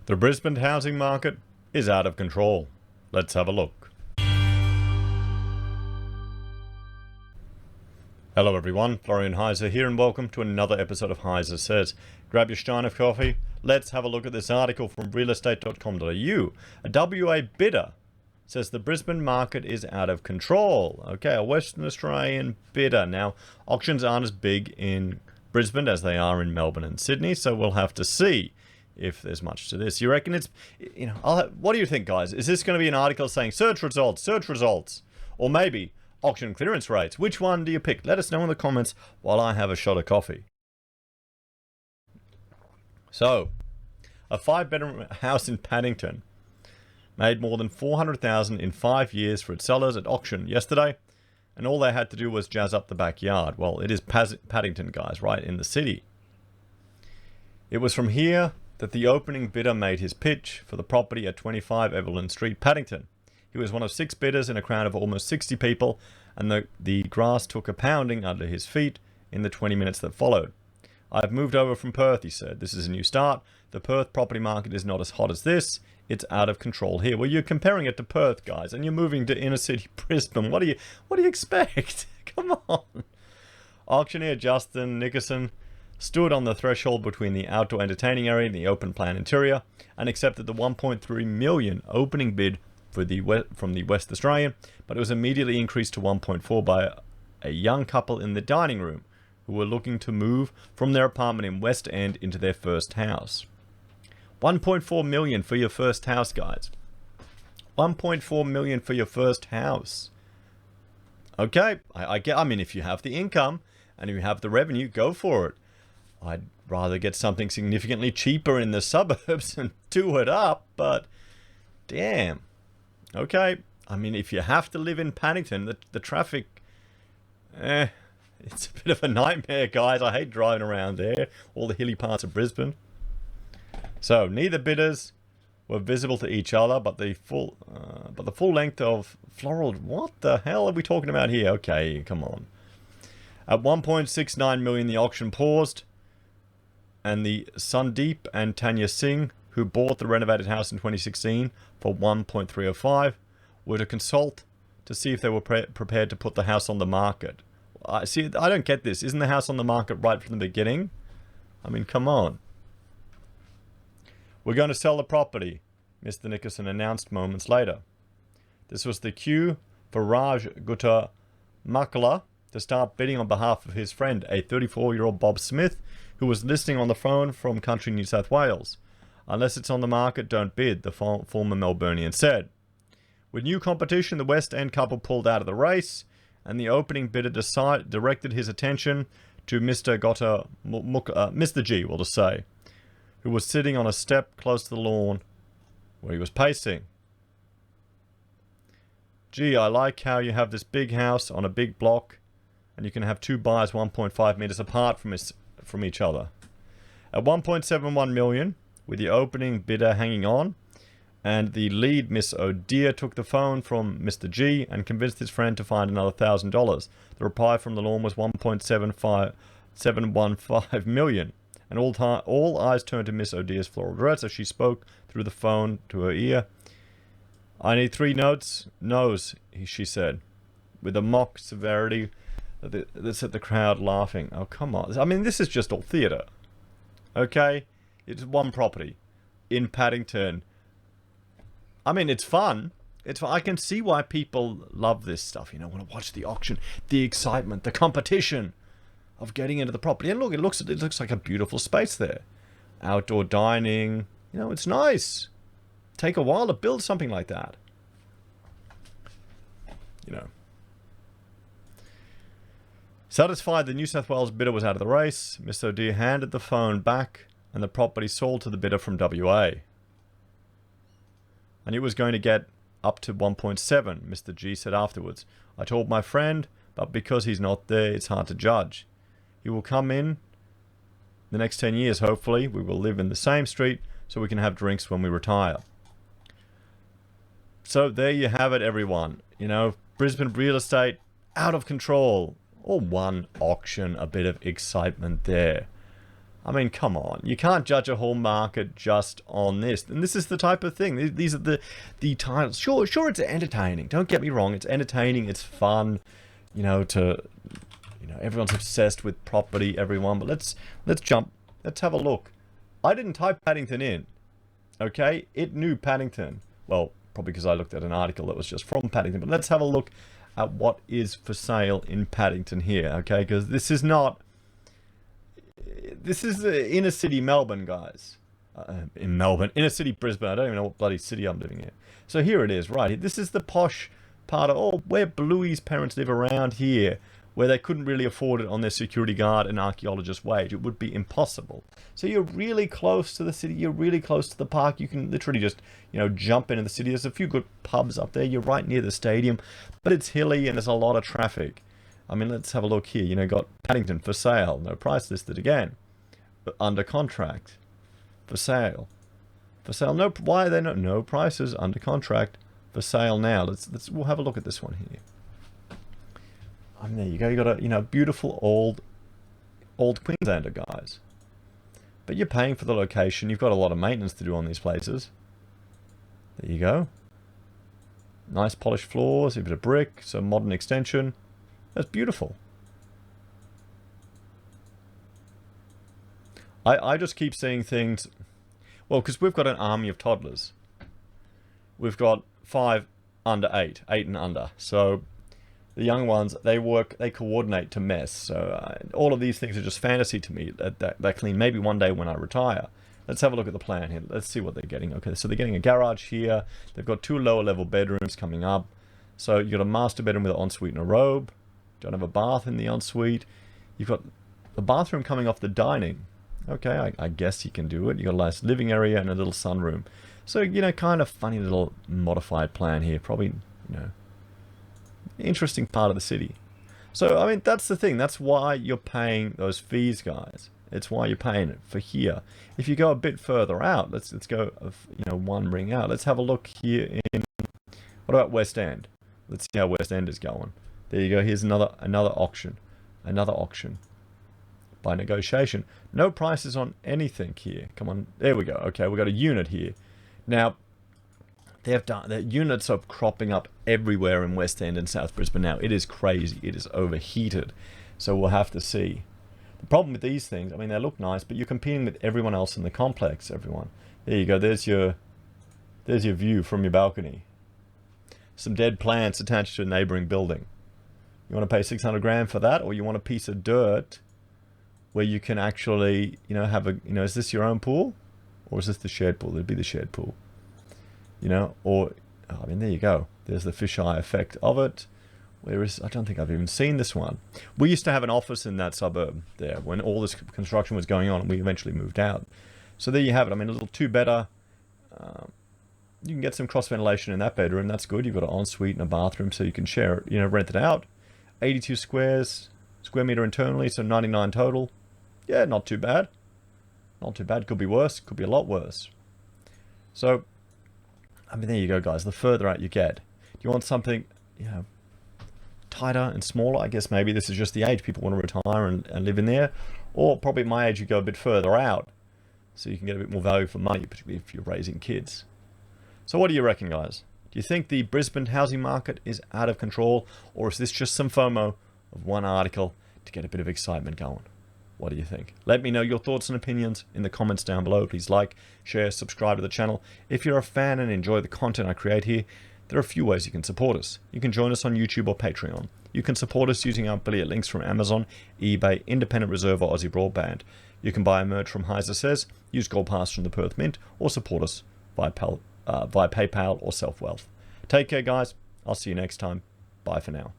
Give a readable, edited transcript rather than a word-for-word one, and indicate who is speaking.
Speaker 1: The Brisbane housing market is out of control. Let's have a look. Hello everyone, Florian.Heise here and welcome to another episode of HeiseSays. Grab your stein of coffee. Let's have a look at this article from realestate.com.au. A WA bidder says the Brisbane market is out of control. Okay, a Western Australian bidder. Now, auctions aren't as big in Brisbane as they are in Melbourne and Sydney, so we'll have to see if there's much to this. You reckon it's, what do you think, guys? Is this going to be an article saying search results, or maybe auction clearance rates? Which one do you pick? Let us know in the comments while I have a shot of coffee. So, a 5-bedroom house in Paddington made more than $400,000 in 5 years for its sellers at auction yesterday, and all they had to do was jazz up the backyard. Well, it is Paddington, guys, right in the city. It was from here that the opening bidder made his pitch for the property at 25 Evelyn Street, Paddington. He was one of 6 bidders in a crowd of almost 60 people, and the grass took a pounding under his feet in the 20 minutes that followed. "I've moved over from Perth," he said. "This is a new start. The Perth property market is not as hot as this. It's out of control here." Well, you're comparing it to Perth, guys, and you're moving to inner city Brisbane. What do you expect? Come on. Auctioneer Justin Nickerson stood on the threshold between the outdoor entertaining area and the open plan interior and accepted the $1.3 million opening bid from the West Australian, but it was immediately increased to $1.4 by a young couple in the dining room who were looking to move from their apartment in West End into their first house. $1.4 million for your first house, guys. $1.4 million for your first house. Okay, I mean, if you have the income and you have the revenue, go for it. I'd rather get something significantly cheaper in the suburbs and do it up, but damn. Okay, I mean, if you have to live in Paddington, the traffic, it's a bit of a nightmare, guys. I hate driving around there, all the hilly parts of Brisbane. So, neither bidders were visible to each other, but the full length of floral, what the hell are we talking about here? Okay, come on. At $1.69 million, the auction paused, and the Sundeep and Tanya Singh, who bought the renovated house in 2016 for $1.305, were to consult to see if they were prepared to put the house on the market. I don't get this. Isn't the house on the market right from the beginning? I mean, come on. "We're going to sell the property," Mr. Nickerson announced moments later. This was the cue for Raj Gutta Makala to start bidding on behalf of his friend, a 34-year-old Bob Smith, who was listening on the phone from country New South Wales. "Unless it's on the market, don't bid," the former Melburnian said. With new competition, the West End couple pulled out of the race, and the opening bidder directed his attention to Mr. Mr. G, we'll just say, who was sitting on a step close to the lawn where he was pacing. "Gee, I like how you have this big house on a big block, and you can have 2 buyers 1.5 meters apart from each other." At $1.71 million, with the opening bidder hanging on, and the lead, Miss O'Dear, took the phone from Mr. G and convinced his friend to find another $1,000. The reply from the lawn was $1.715 million, and all eyes turned to Miss O'Dear's floral dress as she spoke through the phone to her ear. "I need 3 no's," she said, with a mock severity that set the crowd laughing. Oh, come on. I mean, this is just all theatre. Okay? It's one property in Paddington. I mean, it's fun. I can see why people love this stuff. Want to watch the auction, the excitement, the competition of getting into the property. And look, it looks like a beautiful space there. Outdoor dining. It's nice. Take a while to build something like that. Satisfied the New South Wales bidder was out of the race, Miss O'Dear handed the phone back, and the property sold to the bidder from WA. And it was going to get up to 1.7, Mr. G said afterwards. "I told my friend, but because he's not there, it's hard to judge. He will come in the next 10 years, hopefully. We will live in the same street, so we can have drinks when we retire." So there you have it, everyone. Brisbane real estate, out of control. Or one auction, a bit of excitement there. I mean, come on. You can't judge a whole market just on this. And this is the type of thing. These are the titles. Sure, it's entertaining. Don't get me wrong. It's entertaining. It's fun. You know, everyone's obsessed with property, everyone. But let's jump. Let's have a look. I didn't type Paddington in. Okay? It knew Paddington. Well, probably because I looked at an article that was just from Paddington. But let's have a look at what is for sale in Paddington here. Okay? Because this is not... This is inner city Melbourne, guys. In Melbourne. Inner city Brisbane. I don't even know what bloody city I'm living in. So here it is, right. This is the posh part of where Bluey's parents live around here, where they couldn't really afford it on their security guard and archaeologist wage. It would be impossible. So you're really close to the city. You're really close to the park. You can literally just, jump into the city. There's a few good pubs up there. You're right near the stadium. But it's hilly and there's a lot of traffic. I mean, let's have a look here. Got Paddington for sale. No price listed again. But under contract. For sale. For sale. No. Why are there no prices under contract? For sale now. We'll have a look at this one here. I mean, there you go. You got a beautiful old Queenslander, guys. But you're paying for the location. You've got a lot of maintenance to do on these places. There you go. Nice polished floors. A bit of brick. Some modern extension. That's beautiful. I just keep seeing things... Well, because we've got an army of toddlers. We've got 5 under 8. 8 and under. So the young ones, they coordinate to mess. So all of these things are just fantasy to me. They're clean. Maybe one day when I retire. Let's have a look at the plan here. Let's see what they're getting. Okay, so they're getting a garage here. They've got 2 lower level bedrooms coming up. So you've got a master bedroom with an ensuite and a robe. Don't have a bath in the ensuite. You've got the bathroom coming off the dining. Okay, I guess you can do it. You've got a nice living area and a little sunroom. So, kind of funny little modified plan here. Probably, interesting part of the city. So, I mean, that's the thing. That's why you're paying those fees, guys. It's why you're paying it for here. If you go a bit further out, let's go, one ring out. Let's have a look here in, what about West End? Let's see how West End is going. There you go. Here's another auction. Another auction. By negotiation. No prices on anything here. Come on. There we go. Okay, we've got a unit here. Now, the units are cropping up everywhere in West End and South Brisbane now. It is crazy. It is overheated. So we'll have to see. The problem with these things, I mean, they look nice, but you're competing with everyone else in the complex, everyone. There you go. There's your view from your balcony. Some dead plants attached to a neighboring building. You want to pay 600 grand for that, or you want a piece of dirt where you can actually, have a, is this your own pool? Or is this the shared pool? It'd be the shared pool. Or, I mean, there you go. There's the fisheye effect of it. I don't think I've even seen this one. We used to have an office in that suburb there when all this construction was going on, and we eventually moved out. So there you have it. I mean, a little 2-bedder. You can get some cross ventilation in that bedroom. That's good. You've got an ensuite and a bathroom, so you can share it, rent it out. 82 square meter internally, so 99 total. Yeah, not too bad. Not too bad. Could be worse. Could be a lot worse. So, I mean, there you go, guys. The further out you get. Do you want something, tighter and smaller? I guess maybe this is just the age. People want to retire and live in there. Or probably at my age, you go a bit further out. So you can get a bit more value for money, particularly if you're raising kids. So what do you reckon, guys? Do you think the Brisbane housing market is out of control? Or is this just some FOMO of one article to get a bit of excitement going? What do you think? Let me know your thoughts and opinions in the comments down below. Please like, share, subscribe to the channel. If you're a fan and enjoy the content I create here, there are a few ways you can support us. You can join us on YouTube or Patreon. You can support us using our affiliate links from Amazon, eBay, Independent Reserve, or AussieBroadband. You can buy merch from HeiseSays, use Gold Pass from the Perth Mint, or support us via PayPal or SelfWealth. Take care, guys. I'll see you next time. Bye for now.